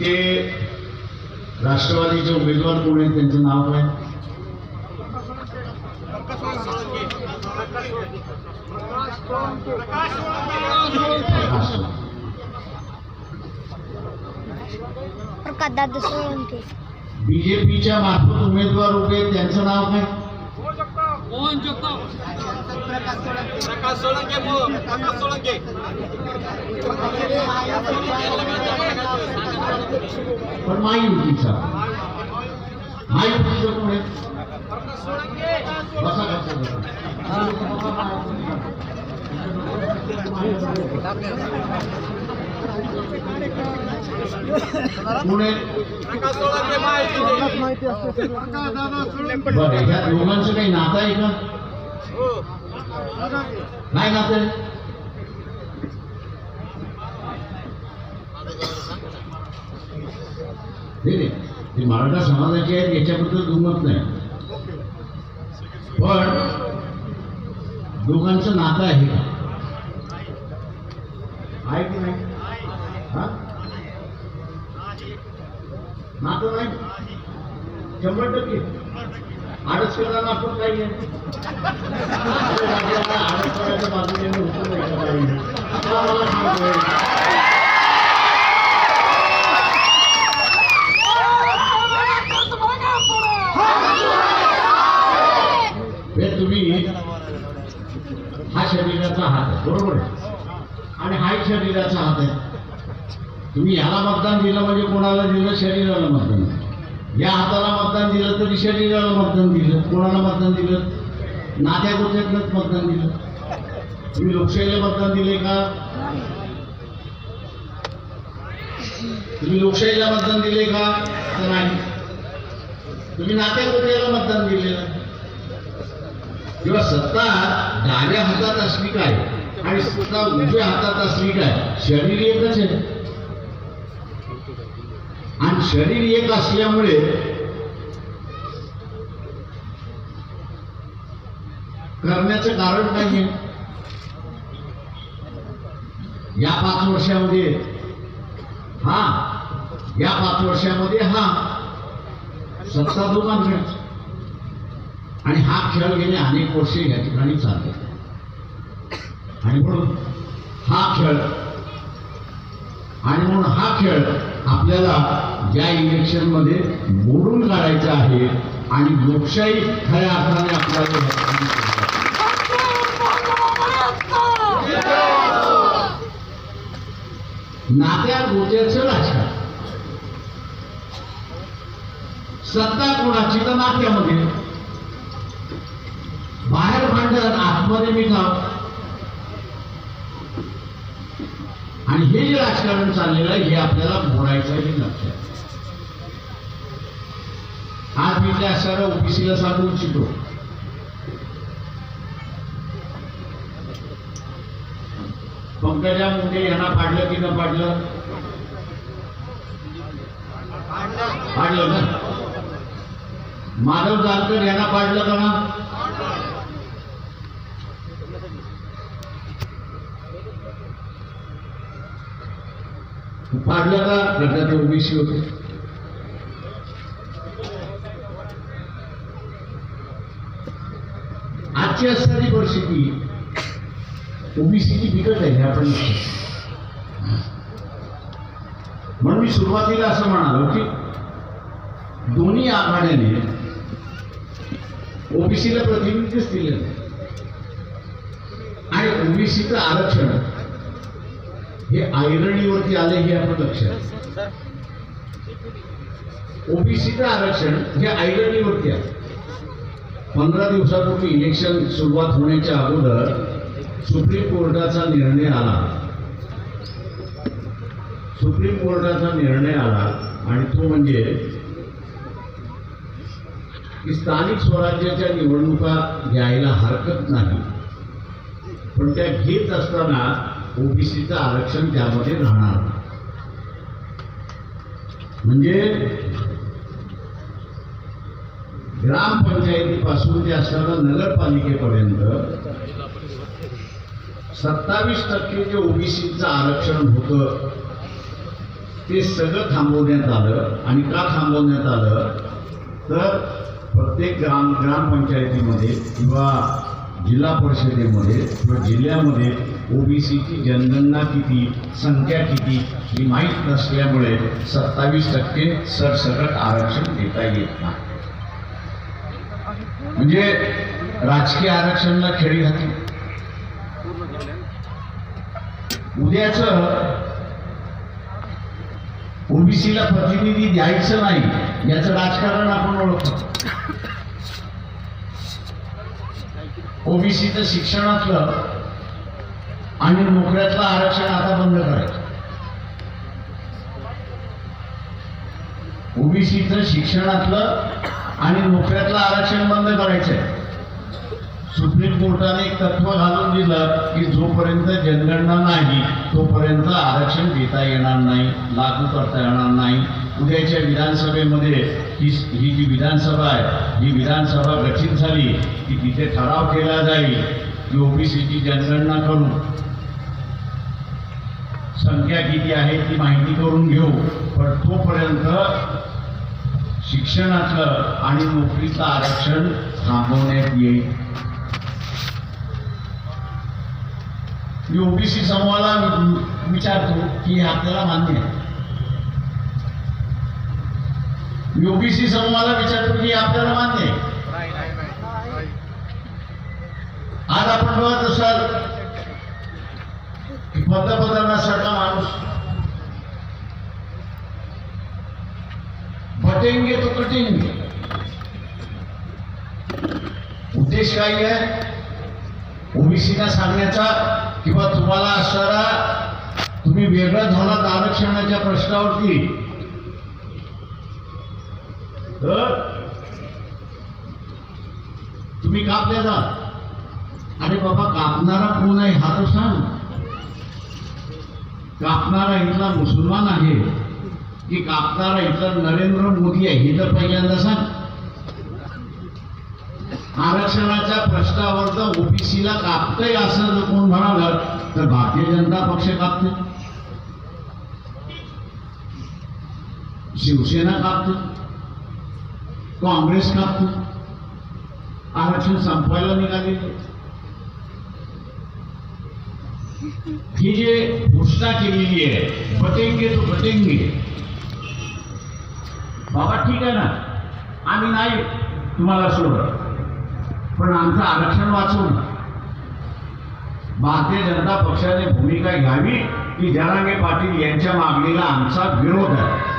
इथे राष्ट्रवादीचे उमेदवार कोण आहेत, त्यांचं नाव काय? प्रकाशदादा सोळंके. बीजेपीच्या मार्फत उमेदवार उभे आहेत, त्यांचं नाव काय? प्रकाश सोळंके. पण महायुतीचा कोण आहे? बसा पुणे. बरं, ह्या दोघांचं काही नातं आहे का? काय नातं आहे? ते मराठा समाजाचे आहेत याच्याबद्दल दुमत नाही, पण दोघांचं नातं आहे का? आहे की नाही? नातं नाही 100%. आडसकरला नातं काही आहे. आडसकराच्या बाजूने तुम्ही हा शरीराचा हात आहे, बरोबर आहे, आणि हा शरीराचा हात आहे. तुम्ही याला मतदान दिलं म्हणजे कोणाला दिलं? शरीराला मतदान. या हाताला मतदान दिलं तरी शरीराला मतदान दिलं. कोणाला मतदान दिलं? नात्या गोत्यातच मतदान दिलं. तुम्ही लोकशाहीला मतदान दिले का? तुम्ही लोकशाहीला मतदान दिले का? तर नाही. तुम्ही नात्या गोत्याला मतदान दिलेलं. किंवा सत्ता डाव्या हातात असली काय आणि सत्ता उजव्या हातात असली काय, शरीर एकच आहे. आणि शरीर एक असल्यामुळे करण्याचं कारण नाहीये. या 5 वर्षामध्ये या 5 वर्षामध्ये सत्ता दोघांकडे, आणि हा खेळ गेले अनेक वर्षे या ठिकाणी चालले. आणि म्हणून हा खेळ आपल्याला या इलेक्शन मध्ये मोडून काढायचा आहे आणि लोकशाही खऱ्या अर्थाने आपल्याला नात्या गोत्याचं राजकारण. सत्ता कोणाची? तर नात्यामध्ये. बाहेर भांडण, आतमध्ये मिठाव. आणि हे जे राजकारण चाललेलं आहे हे आपल्याला मोडायचं हे लक्षात. आज मी त्या असणाऱ्या ओबीसीला सांगू इच्छितो, पंकजा मुंडे यांना पाडलं की न पाडलं? पाडलं ना. माधव जानकर यांना पाडलं का ना? पाडलं का? गटात ओबीसी होते. आजची असणारी परिस्थिती ओबीसीची बिकट आहे, आपण. म्हणून मी सुरुवातीला असं म्हणालो की दोन्ही आघाड्याने ओबीसीला प्रतिनिधित्वच दिलं आणि ओबीसीचं आरक्षण हे ऐरणीवरती आले हे आपण लक्षात. ओबीसीचं आरक्षण हे ऐरणीवरती आले. 15 दिवसापूर्वी इलेक्शन सुरुवात होण्याच्या अगोदर सुप्रीम कोर्टाचा निर्णय आला आणि तो म्हणजे की स्थानिक स्वराज्याच्या निवडणुका घ्यायला हरकत नाही, पण त्या घेत असताना ओबीसीचं आरक्षण त्यामध्ये राहणार. म्हणजे ग्रामपंचायतीपासून ते असताना नगरपालिकेपर्यंत 27% जे ओबीसीचं आरक्षण होतं ते सगळं थांबवण्यात आलं. आणि का थांबवण्यात आलं तर प्रत्येक ग्रामपंचायतीमध्ये किंवा जिल्हा परिषदेमध्ये किंवा जिल्ह्यामध्ये ओबीसीची जनगणना किती, संख्या किती ही माहीत नसल्यामुळे 27% सरसकट आरक्षण देता येत नाही. म्हणजे राजकीय आरक्षणाला खेळी घातली. उद्याच ओबीसीला प्रतिनिधी द्यायचं नाही याचं राजकारण आपण ओळखतो. ओबीसीचं शिक्षणातलं आणि नोकऱ्यातलं आरक्षण आता बंद करायचं. ओबीसीचं शिक्षणातलं आणि नोकऱ्यातलं आरक्षण बंद करायचंय. सुप्रीम कोर्टाने एक तत्व घालून दिलं की जोपर्यंत जनगणना नाही तोपर्यंत आरक्षण देता येणार नाही, लागू करता येणार नाही. उद्याच्या विधानसभेमध्ये ही जी विधानसभा आहे ही विधानसभा गठीत झाली की तिथे ठराव केला जाईल की ओबीसीची जनगणना करून संख्या किती आहे ती माहिती करून घेऊ. पण तोपर्यंत शिक्षणातलं आणि नोकरीचं आरक्षण थांबवण्यात येईल. मी ओबीसी समूहाला विचारतो की आपल्याला मान्य आहे. मी ओबीसी समूहाला विचारतो की आपल्याला मान्य आहे. आज आपण बघत असाल की पंतप्रधानासारखा माणूस बटेंगे तो कटेंगे. उद्देश काय आहे ओबीसीला सांगण्याचा किंवा तुम्हाला असणारा तुम्ही वेगळं झालात आरक्षणाच्या प्रश्नावरती तर तुम्ही कापले जा. अरे बाबा कापणारा कोण आहे हा तर सांग. कापणारा इथला मुसलमान आहे की कापणारा इथला नरेंद्र मोदी आहे हे तर पहिल्यांदा सांग. आरक्षणाच्या प्रश्नावर तर ओबीसीला कापतंय असं जर कोण म्हणालं तर भारतीय जनता पक्ष कापते, शिवसेना कापते, काँग्रेस कापते. आरक्षण संपवायला निघाले. ही जे घोषणा केलेली आहे बटेंगे तो बटेंगे. बाबा ठीक आहे ना, आम्ही नाही तुम्हाला सोडत पण आमचं आरक्षण वाचवून. भारतीय जनता पक्षाने भूमिका घ्यावी की जरांगे पाटील यांच्या मागणीला आमचा विरोध आहे.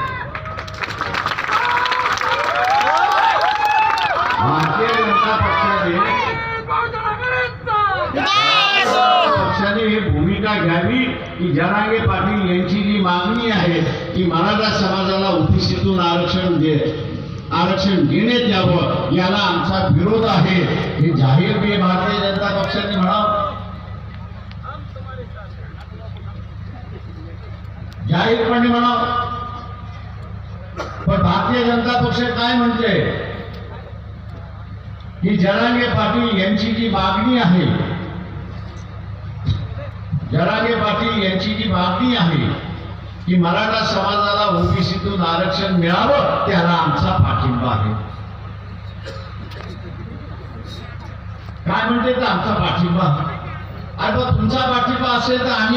भारतीय जनता पक्षाने ही भूमिका घ्यावी की जरांगे पाटील यांची जी मागणी आहे की मराठा समाजाला ओबीसीतून आरक्षण देण्यात यावं याला आमचा विरोध आहे हे जाहीर बी भारतीय जनता पक्षाने म्हणावं. जाहीरपणे म्हणावं. पण भारतीय जनता पक्ष काय म्हणते की जरांगे पाटील यांची जी मागणी आहे, जरांगे पाटील यांची जी मागणी आहे की मराठा समाजाला ओबीसीतून आरक्षण मिळावं त्याला आमचा पाठिंबा आहे. काय म्हणते तर आमचा पाठिंबा. अरे तुमचा पाठिंबा असेल तर आम्ही